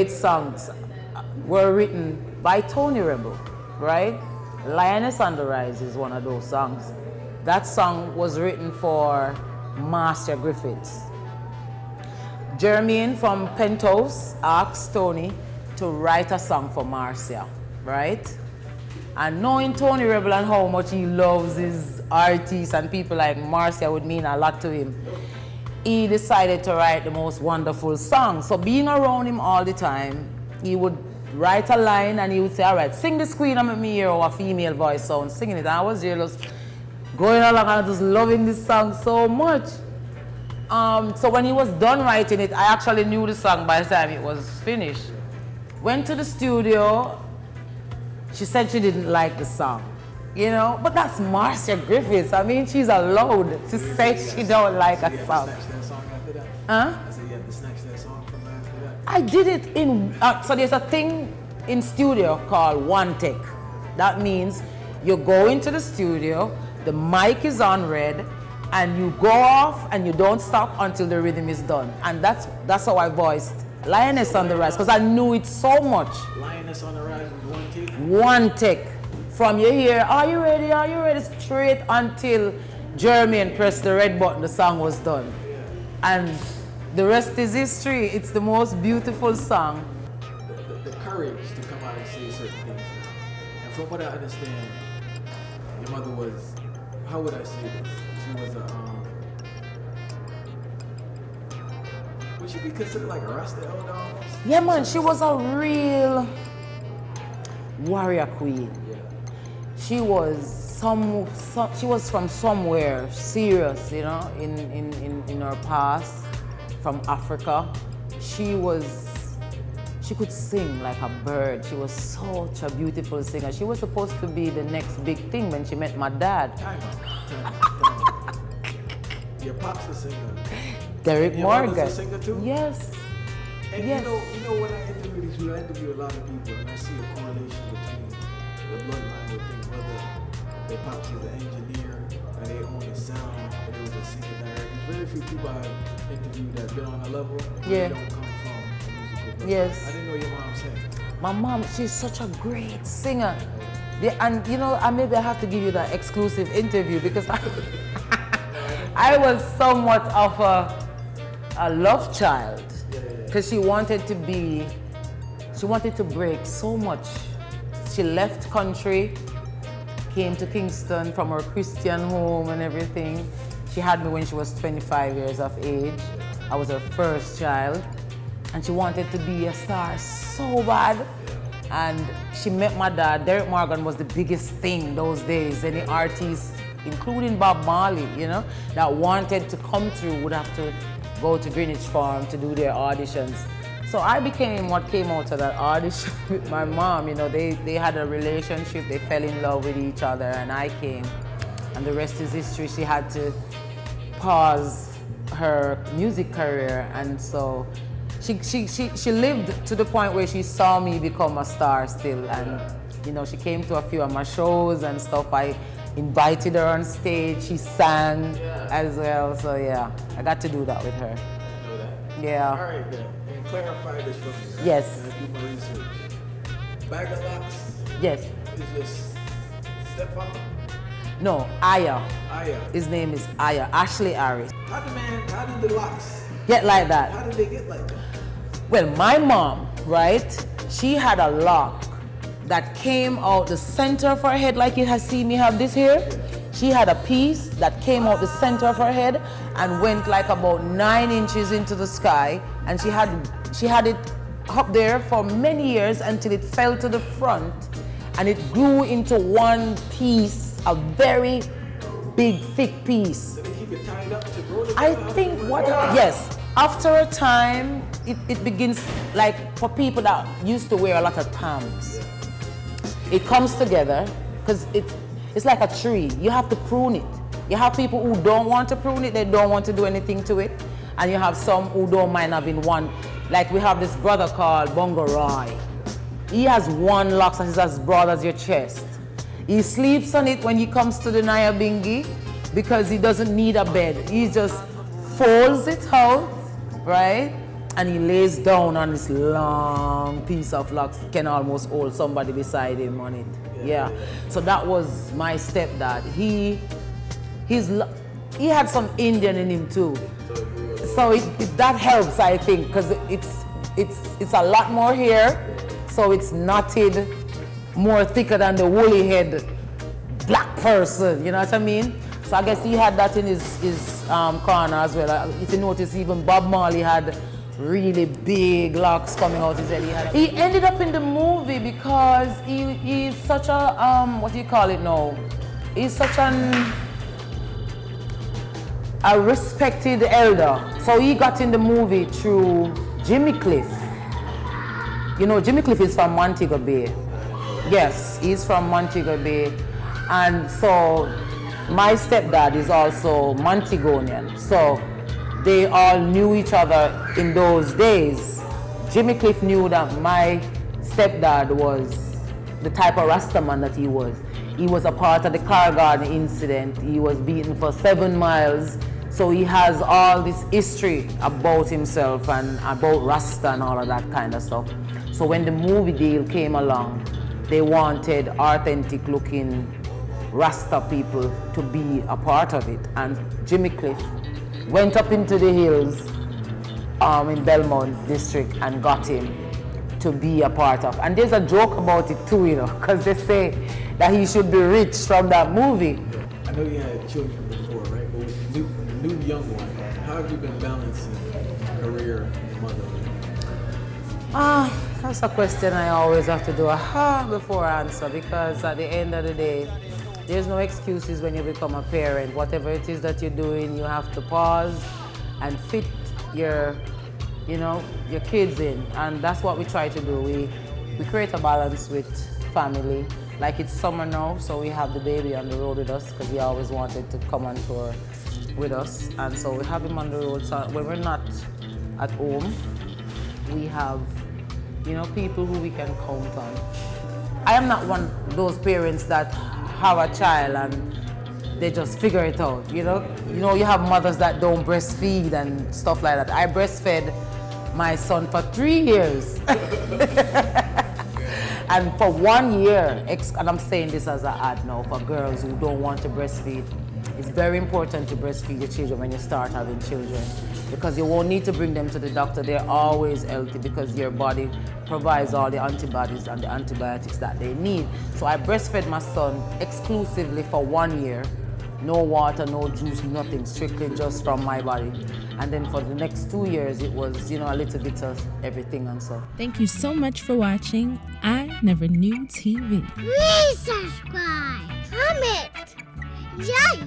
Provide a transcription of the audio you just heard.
Songs were written by Tony Rebel, right? Lioness on the Rise is one of those songs. That song was written for Marcia Griffiths. Jermaine from Penthouse asked Tony to write a song for Marcia, right? And knowing Tony Rebel and how much he loves his artists and people like Marcia would mean a lot to him, he decided to write the most wonderful song. So being around him all the time, he would write a line and he would say, all right, sing this Queen and make me hear a female voice sound singing it. And I was just going along and just loving this song so much. So when he was done writing it, I actually knew the song by the time it was finished. Went to the studio. She said she didn't like the song, you know, but that's Marcia Griffiths. I mean, she's allowed to say she don't like a song. Huh? I said you have to snatch that song from after that. I did it in, so there's a thing in studio called one take. That means you go into the studio, the mic is on red, and you go off and you don't stop until the rhythm is done. And that's how I voiced Lioness on the Rise, because I knew it so much. Lioness on the Rise was one take? One take. From you hear, are you ready, straight until Jermaine pressed the red button, the song was done. And the rest is history. It's the most beautiful song. The courage to come out and say certain things. And from what I understand, your mother was, how would I say this? She was would she be considered like a Rasta elder almost? Yeah, man, she was a real warrior queen. Yeah. She was she was from somewhere serious, you know, in her past, from Africa. She could sing like a bird. She was such a beautiful singer. She was supposed to be the next big thing when she met my dad. Time Your pop's a singer. Derek Morgan. Morgan. A singer too? Yes. And yes. you know when I interview these people, I interview a lot of people and I see a correlation between the bloodline with things, whether their pops was an engineer and they own a sound and they was a singer director. There's very few people I've interviewed that been on a level where they don't come from a musical bloodline. Yes. I didn't know your mom sang. My mom, she's such a great singer. And you know, maybe I have to give you that exclusive interview because I was somewhat of a love child because she wanted to break so much. She left country, came to Kingston from her Christian home and everything. She had me when she was 25 years of age. I was her first child. And she wanted to be a star so bad. And she met my dad. Derek Morgan was the biggest thing those days. Any artist, including Bob Marley, you know, that wanted to come through would have to go to Greenwich Farm to do their auditions. So I became what came out of that audition with my mom. You know, they had a relationship, they fell in love with each other, and I came. And the rest is history. She had to pause her music career, and so she lived to the point where she saw me become a star still. And you know, she came to a few of my shows and stuff. I invited her on stage. She sang as well. So yeah, I got to do that with her. I know that. Yeah. All right then. And clarify this for me. Right? Yes. And I do my research. Bag of Locks. Yes. Is your stepfather? No, Aya. Aya. His name is Aya. Ashely Harris. How did the Locks Get like that. How did they get like that? Well, my mom, right? She had a lock that came out the center of her head, like you have seen me have this here. She had a piece that came out the center of her head and went like about 9 inches into the sky, and she had it up there for many years until it fell to the front, and it grew into one piece, a very big, thick piece. Did they keep it tied up to grow I think yes, after a time, it begins, like for people that used to wear a lot of Tams, it comes together, because it's like a tree. You have to prune it. You have people who don't want to prune it, they don't want to do anything to it. And you have some who don't mind having one. Like we have this brother called Bongo Roy. He has one lock that is as broad as your chest. He sleeps on it when he comes to the Nyabingi because he doesn't need a bed. He just folds it out, right? And he lays down on this long piece of locks, can almost hold somebody beside him on it. Yeah. So that was my stepdad. He had some Indian in him too. So that helps, I think, because it's a lot more hair, so it's knotted more thicker than the woolly head black person, you know what I mean? So I guess he had that in his corner as well. If you notice, even Bob Marley had really big locks coming out his head. He ended up in the movie because he's such a, what do you call it now? He's such a respected elder. So he got in the movie through Jimmy Cliff. You know, Jimmy Cliff is from Montego Bay. Yes, he's from Montego Bay. And so my stepdad is also Montegonian. So they all knew each other in those days. Jimmy Cliff knew that my stepdad was the type of Rastaman that he was. He was a part of the car garden incident. He was beaten for 7 miles. So he has all this history about himself and about Rasta and all of that kind of stuff. So when the movie deal came along, they wanted authentic looking Rasta people to be a part of it. And Jimmy Cliff went up into the hills in Belmont district and got him to be a part of. And there's a joke about it too, you know, because they say that he should be rich from that movie. I know you had children before, right? But with the new young one, how have you been balancing career and motherhood? That's a question I always have to do before I answer, because at the end of the day, there's no excuses when you become a parent. Whatever it is that you're doing, you have to pause and fit your kids in. And that's what we try to do. We create a balance with family. Like it's summer now, so we have the baby on the road with us because he always wanted to come on tour with us. And so we have him on the road. So when we're not at home, we have, people who we can count on. I am not one of those parents that have a child and they just figure it out, you have mothers that don't breastfeed and stuff like that. I breastfed my son for 3 years. And for 1 year, and I'm saying this as an ad now for girls who don't want to breastfeed, it's very important to breastfeed your children when you start having children, because you won't need to bring them to the doctor. They're always healthy because your body provides all the antibodies and the antibiotics that they need. So I breastfed my son exclusively for 1 year. No water, no juice, nothing, strictly just from my body. And then for the next 2 years, it was, a little bit of everything and so. Thank you so much for watching I Never Knew TV. Please subscribe, comment, like.